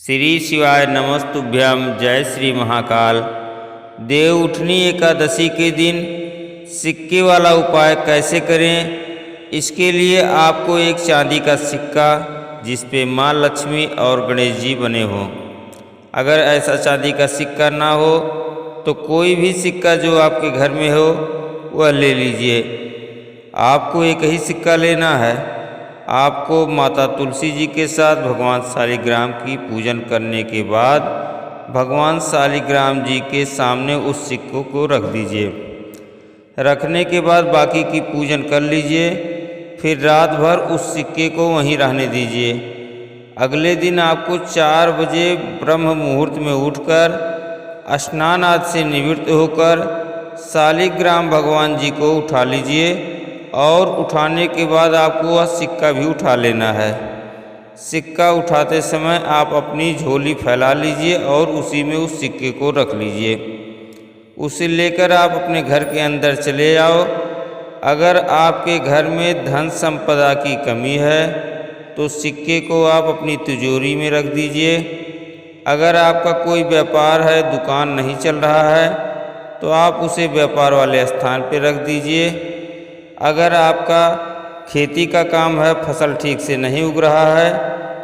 श्री शिवाय नमस्तुभ्यम। जय श्री महाकाल। देव उठनी एकादशी के दिन सिक्के वाला उपाय कैसे करें, इसके लिए आपको एक चांदी का सिक्का जिस पे माँ लक्ष्मी और गणेश जी बने हों, अगर ऐसा चांदी का सिक्का ना हो तो कोई भी सिक्का जो आपके घर में हो वह ले लीजिए। आपको एक ही सिक्का लेना है। आपको माता तुलसी जी के साथ भगवान शालिग्राम की पूजन करने के बाद भगवान शालिग्राम जी के सामने उस सिक्कों को रख दीजिए। रखने के बाद बाकी की पूजन कर लीजिए। फिर रात भर उस सिक्के को वहीं रहने दीजिए। अगले दिन आपको 4 बजे ब्रह्म मुहूर्त में उठकर स्नान आदि से निवृत्त होकर शालिग्राम भगवान जी को उठा लीजिए और उठाने के बाद आपको वह सिक्का भी उठा लेना है। सिक्का उठाते समय आप अपनी झोली फैला लीजिए और उसी में उस सिक्के को रख लीजिए। उसे लेकर आप अपने घर के अंदर चले जाओ। अगर आपके घर में धन संपदा की कमी है तो सिक्के को आप अपनी तिजोरी में रख दीजिए। अगर आपका कोई व्यापार है, दुकान नहीं चल रहा है, तो आप उसे व्यापार वाले स्थान पर रख दीजिए। अगर आपका खेती का काम है, फसल ठीक से नहीं उग रहा है,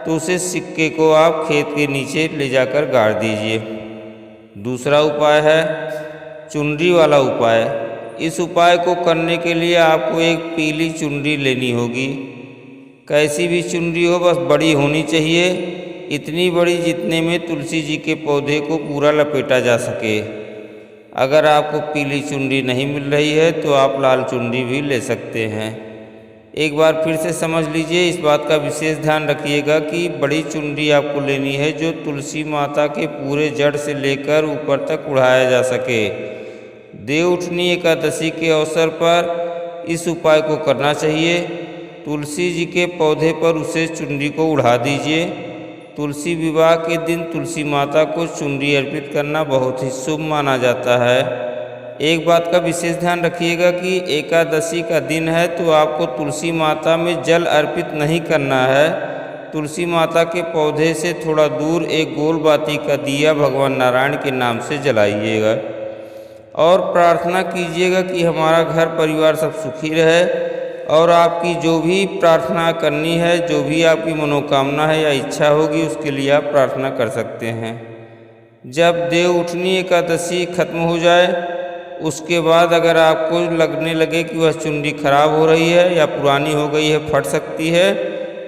तो उसे सिक्के को आप खेत के नीचे ले जाकर गाड़ दीजिए। दूसरा उपाय है चुनरी वाला उपाय। इस उपाय को करने के लिए आपको एक पीली चुनरी लेनी होगी। कैसी भी चुनरी हो, बस बड़ी होनी चाहिए, इतनी बड़ी जितने में तुलसी जी के पौधे को पूरा लपेटा जा सके। अगर आपको पीली चुनरी नहीं मिल रही है तो आप लाल चुनरी भी ले सकते हैं। एक बार फिर से समझ लीजिए, इस बात का विशेष ध्यान रखिएगा कि बड़ी चुनरी आपको लेनी है जो तुलसी माता के पूरे जड़ से लेकर ऊपर तक उड़ाया जा सके। देव उठनी एकादशी के अवसर पर इस उपाय को करना चाहिए। तुलसी जी के पौधे पर उसे चुनरी को उड़ा दीजिए। तुलसी विवाह के दिन तुलसी माता को चुनरी अर्पित करना बहुत ही शुभ माना जाता है। एक बात का विशेष ध्यान रखिएगा कि एकादशी का दिन है तो आपको तुलसी माता में जल अर्पित नहीं करना है। तुलसी माता के पौधे से थोड़ा दूर एक गोल बाती का दिया भगवान नारायण के नाम से जलाइएगा और प्रार्थना कीजिएगा कि हमारा घर परिवार सब सुखी रहे। और आपकी जो भी प्रार्थना करनी है, जो भी आपकी मनोकामना है या इच्छा होगी, उसके लिए आप प्रार्थना कर सकते हैं। जब देव उठनी एकादशी खत्म हो जाए उसके बाद अगर आपको लगने लगे कि वह चुनरी खराब हो रही है या पुरानी हो गई है, फट सकती है,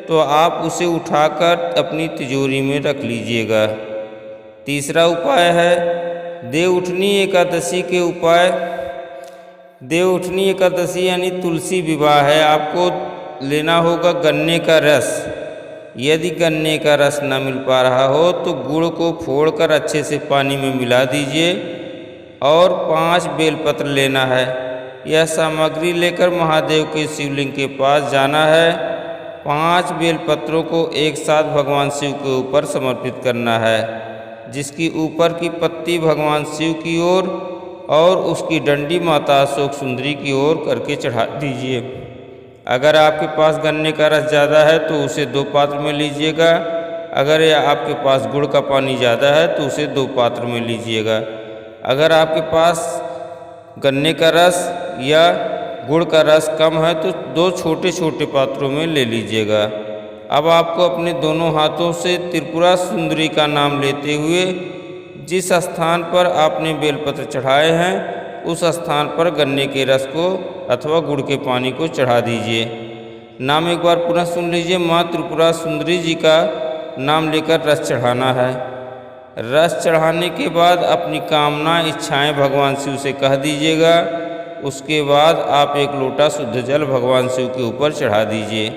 तो आप उसे उठाकर अपनी तिजोरी में रख लीजिएगा। तीसरा उपाय है देव उठनी एकादशी के उपाय। देव उठनी एकादशी यानी तुलसी विवाह है। आपको लेना होगा गन्ने का रस। यदि गन्ने का रस न मिल पा रहा हो तो गुड़ को फोड़कर अच्छे से पानी में मिला दीजिए और 5 बेलपत्र लेना है। यह सामग्री लेकर महादेव के शिवलिंग के पास जाना है। 5 बेलपत्रों को एक साथ भगवान शिव के ऊपर समर्पित करना है, जिसकी ऊपर की पत्ती भगवान शिव की ओर और उसकी डंडी माता अशोक सुंदरी की ओर करके चढ़ा दीजिए। अगर आपके पास गन्ने का रस ज़्यादा है तो उसे 2 पात्र में लीजिएगा। अगर आपके पास गुड़ का पानी ज़्यादा है तो उसे 2 पात्र में लीजिएगा। अगर आपके पास गन्ने का रस या गुड़ का रस कम है तो 2 छोटे छोटे पात्रों में ले लीजिएगा। अब आपको अपने दोनों हाथों से त्रिपुरा सुंदरी का नाम लेते हुए जिस स्थान पर आपने बेलपत्र चढ़ाए हैं उस स्थान पर गन्ने के रस को अथवा गुड़ के पानी को चढ़ा दीजिए। नाम एक बार पुनः सुन लीजिए। माँ त्रिपुरा सुंदरी जी का नाम लेकर रस चढ़ाना है। रस चढ़ाने के बाद अपनी कामना इच्छाएं भगवान शिव से कह दीजिएगा। उसके बाद आप एक लोटा शुद्ध जल भगवान शिव के ऊपर चढ़ा दीजिए।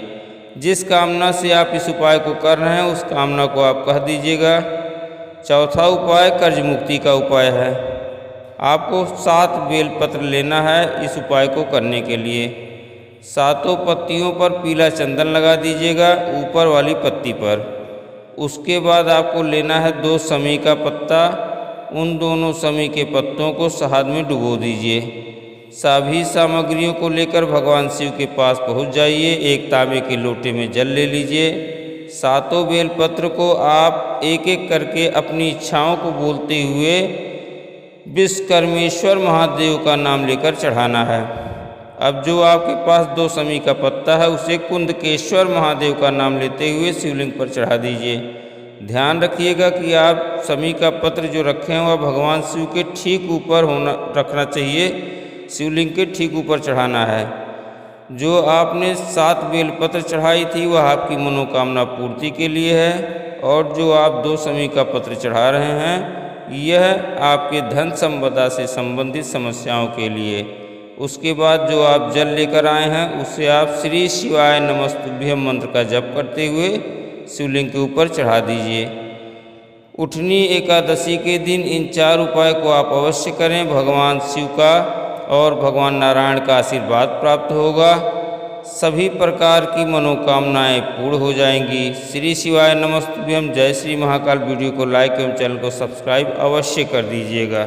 जिस कामना से आप इस उपाय को कर रहे हैं उस कामना को आप कह दीजिएगा। चौथा उपाय कर्ज मुक्ति का उपाय है। आपको 7 बेलपत्र लेना है इस उपाय को करने के लिए। 7 पत्तियों पर पीला चंदन लगा दीजिएगा ऊपर वाली पत्ती पर। उसके बाद आपको लेना है 2 समी का पत्ता। उन दोनों समी के पत्तों को शहद में डुबो दीजिए। सभी सामग्रियों को लेकर भगवान शिव के पास पहुंच जाइए। एक तांबे के लोटे में जल ले लीजिए। सातों बेलपत्र को आप एक एक करके अपनी इच्छाओं को बोलते हुए विश्वकर्मेश्वर महादेव का नाम लेकर चढ़ाना है। अब जो आपके पास 2 समी का पत्ता है उसे कुंदकेश्वर महादेव का नाम लेते हुए शिवलिंग पर चढ़ा दीजिए। ध्यान रखिएगा कि आप समी का पत्र जो रखे हैं वह भगवान शिव के ठीक ऊपर रखना चाहिए, शिवलिंग के ठीक ऊपर चढ़ाना है। जो आपने 7 बेलपत्र चढ़ाई थी वह आपकी मनोकामना पूर्ति के लिए है, और जो आप 2 समी का पत्र चढ़ा रहे हैं यह आपके धन संपदा से संबंधित समस्याओं के लिए। उसके बाद जो आप जल लेकर आए हैं उसे आप श्री शिवाय नमस्तुभ्यम मंत्र का जप करते हुए शिवलिंग के ऊपर चढ़ा दीजिए। उठनी एकादशी के दिन इन 4 उपाय को आप अवश्य करें। भगवान शिव का और भगवान नारायण का आशीर्वाद प्राप्त होगा। सभी प्रकार की मनोकामनाएं पूर्ण हो जाएंगी। श्री शिवाय नमस्तुभ्यम। जय श्री महाकाल। वीडियो को लाइक एवं चैनल को सब्सक्राइब अवश्य कर दीजिएगा।